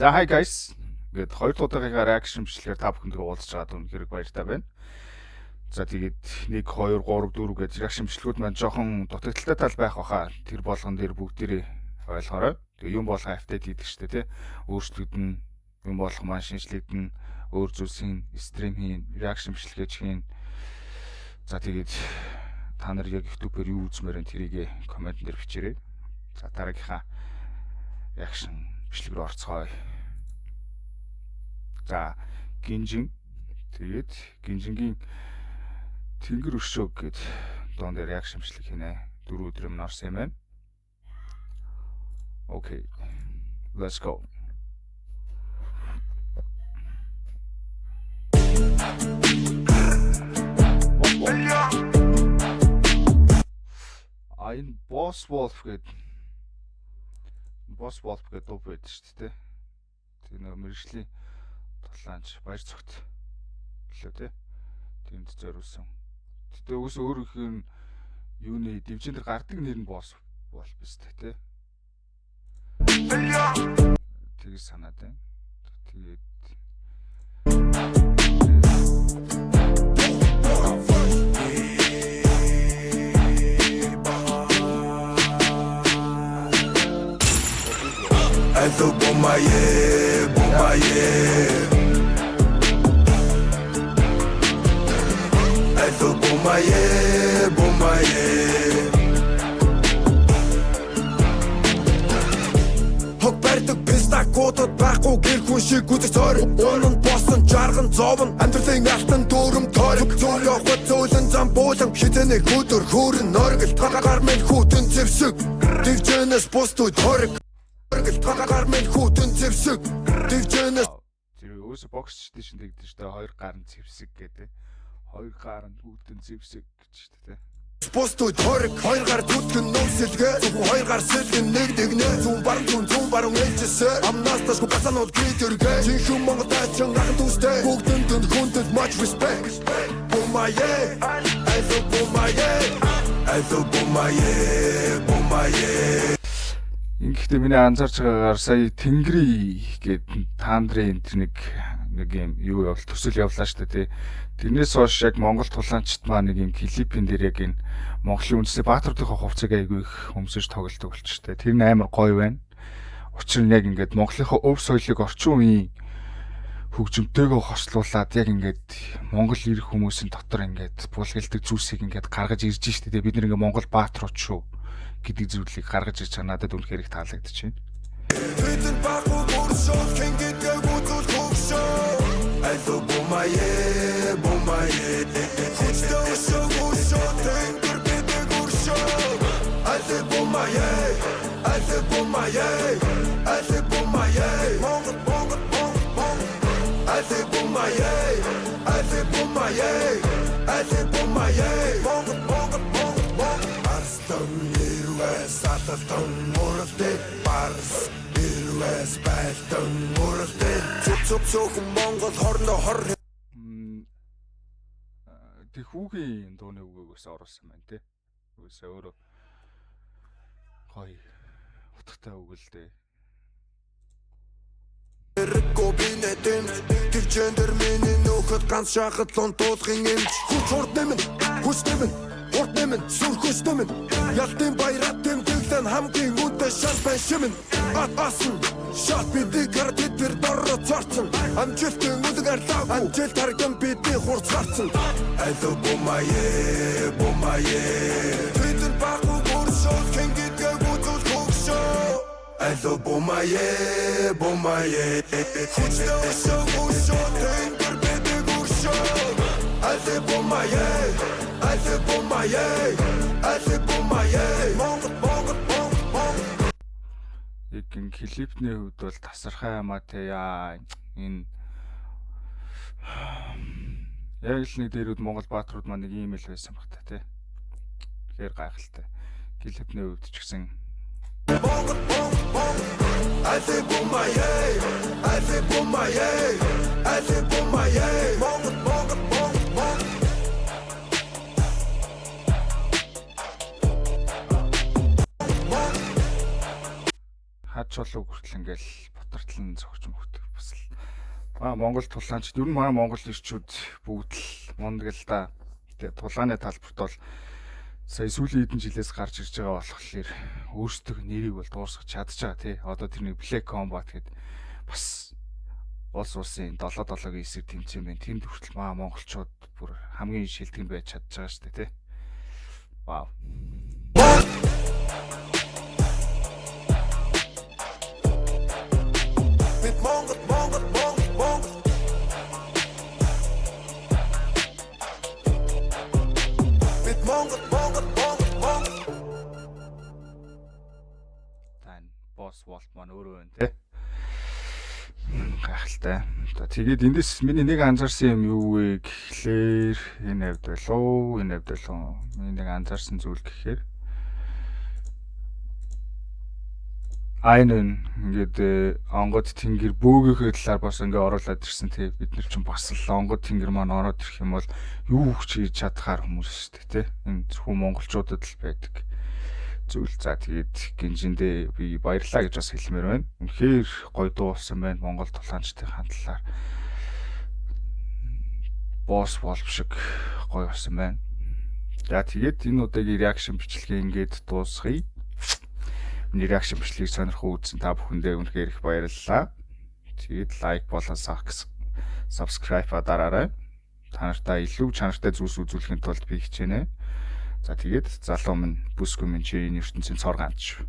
За hi guys. Ингээд хоёр дахь удаагийн reaction бичлэгээр та бүхэндээ уулзж байгаад үнэхээр баяртай байна. За тэгээд 1 2 3 4 гэж reaction бичлэгүүд маань жоохон дутагдaltaй тал байх баха. Тэр болгон дээр бүгдээрээ ойлгоорой. Тэгээ юм болгоо апдейт хийдэг штэ тий. Өөрчлөгдөн юм болгох маань шинжлэгдэн өөр зүйлсийн стрим хийн, reaction бичлэгэж хийн. За тэгээд та нар яг YouTube-ээр юу үзмээр энэ тэрийг коммент дээр бичээрэй. За дараагийнхаа reaction бичлэг рүү орцгоё. За гинжин тэгээд гинжингийн тэнгэр өшөөг гээд доон дээр reaction бичлэг хийнэ. 4 өдөр өмнө орсон юм байна. Okay. Let's go. Энэ Boss Wolf гэдэг дуу байдаг шүү дээ. Тэр нэг мэржлийн толаанч баяр цогт лөө тий. Тэнд зориулсан. Тэгтээ өс өөрийнх нь юуны дивжин дээр гардаг нэр нь Boss Wolf биз дээ тий. Тэгээ санаад байна. Тэгээд Ето бомае, бомае. Ето бомае, бомае. Хог барьдаг пистакуудад байхгүй гэр хүн шиг үзэж цорь. Унан босон жарган зовн амьдралын алтан дүүрэм тойрог. Зүйл явах зөөлөн зам буулан хитэнэ хөдөр хөөрн норгол тагаар мэн хүүтэн зэвсэг. Дивжэнэс бустуй тойрог. Тагаар мэн хүүтэн зэвсэг. Дивжэнэс тэр өөсө боксчдын шин тэгдэж штэ хоёр гарын зэвсэг гэдэг. Хоёр гарын хүүтэн зэвсэг гэж штэ тий. Бустуй тойрог хоёр гар зүтгэн нөөсөлгээ. Зөвхөн хоёр гар сэлгэн нэг дэгнэ. Зүүн баруун ээлжсээр амнаас ташгүй гацаанууд гитэргээ. Жинхэнэ Монгол дайчин ахын төстэй. Бүгдэнд хүндэд much respect. Бомае, айзо бомае. Айзо бомае, бомае. Ингэхдээ миний анзаарч байгаагаар сая Тэнгэрий гээд таандрын энэ нэг юм юу явал төсөл явлаа шүү дээ тий. Тэрнээс хойш яг Монгол тулаанчт маа нэг юм клипэн дээр яг энэ Монголын үндэсний баатруудынхаа хувцаг айгүй их өмсөж тоглолдог болчихтой. Тэр нь амар гоё байна. Учир нь яг ингээд Монголынхаа өв соёлыг орчин үеийн хөгжимтэйгөө хослуулад яг ингээд Монгол ирэх хүмүүсийн дотор ингээд булгалдаг зүйлсийг ингээд гаргаж ирж штэ тий. Бид нэг ингээд Монгол баатрууд шүү гэдэг зүйлийг гаргаж ирж байгаа надад үнэхээр их таалагдаж байна. Тэдэн багуу бүршөө хингээд үзүүл хөгшөө. Айзо бомае, бомае. Хүчтэй өшөө тэнгэр бидэг өршөө. Айзо бомае, айзо бомае. Айзо бомае. Монгол. Айзо бомае, айзо бомае. Айзо бомае. Монгол. Арстон Сататон муралтай барс ирвэс байтон муралтай цуцуцух Монгол хорндоо хор Тэг хүүгийн дууны үгээс оруулсан байна те. Үгээс өөрөө гоё утгатай үг л дээ. Кобинетэн төвчөндөр миний нөхөд ганц шахад лон дуулахын эмч хүч хурд нэмэн Хурд нэмэн, сүр хүч нэмэн. Ялтын баярат тэмдэглэн хамгийн үнэтэй шал бай шимэн. Асан, шат бидний гард бид дорро царцсан. Амжилтын үлгэр лав, амжилт харган бидний хурц харцсан. Айзо бомае, бомае. Тэдэн багуу бүршөө хингээд үзүүл хөгшөө. Айзо бомае, бомае. Хүчтэй өшөө тэнгэр бидэг өршөө. Айзо бомае. Айзо бомае. Монгол. Яг ин клипний хувьд бол тасархай ямаатай яа энэ яг л нэг дээрүүд Монгол баатрууд маань нэг ийм л байсан баг та тий. Тэгэхээр гайхалтай. Клипний хувьд ч гэсэн Монгол. Айзо бомае. Монгол. хад чулуу хүртэл ингээл удирдлан зохиж мөхдөг бас л Монгол тулаанч ер нь манай Монгол ирчүүд бүгд л мундаг л да. Тэгээ тулааны талбарт бол сая сүүлийн хэдэн жилээс гарч ирж байгаа болохоор өөрсдөө нэрийг бол дуусгах чадж байгаа тий. Одоо тэрний Black Combat гэдэг бас улс улсын 7-7-гийн эсрэг тэмцээн байна. Тэнд хүртэл маа монголчууд бүр хамгийн шилдэг байж чадж байгаа шүү дээ тий. Вау. Бид Монгол Бид Монгол Тань босс Волт маань өөрөө байна тий. Гайхалтай. За тэгээд эндээс миний нэг анзаарсан юм юу вэ гэхлээр энэ хавьд болов энэ хавьд болов миний нэг анзаарсан зүйл гэхээр энэ ингээд онгод тэнгэр бөөгийнхөө талаар бас ингээд оруулаад ирсэн тий бид нар чинь бас л онгод тэнгэр маань ороод ирэх юм бол юу ч хийж чадхаар хүмүүс шүү дээ тий энэ зөвхөн монголчуудад л байдаг зүйл. За тэгээд гинжиндээ би баярлаа гэж бас хэлмээр байна. Үнэхээр гоё дуулсан байна Монгол тулаанчдын талаар. Босс Волт шиг гоё болсон байна. За тэгээд энэ удаагийн реакшн бичлэгээ ингээд дуусгая. Миний реакшн бичлэгийг сонирхон үзсэн та бүхэндээ үнэхээр их баярлалаа. Тэгээд лайк болон subscribe дараарай. Та нартай илүү чанартай зүйлс үзүүлэхийн тулд би хичээнэ. За тэгээд залуу минь бүсгүй минь чи энэ ертөнцийн цор ганц шүү.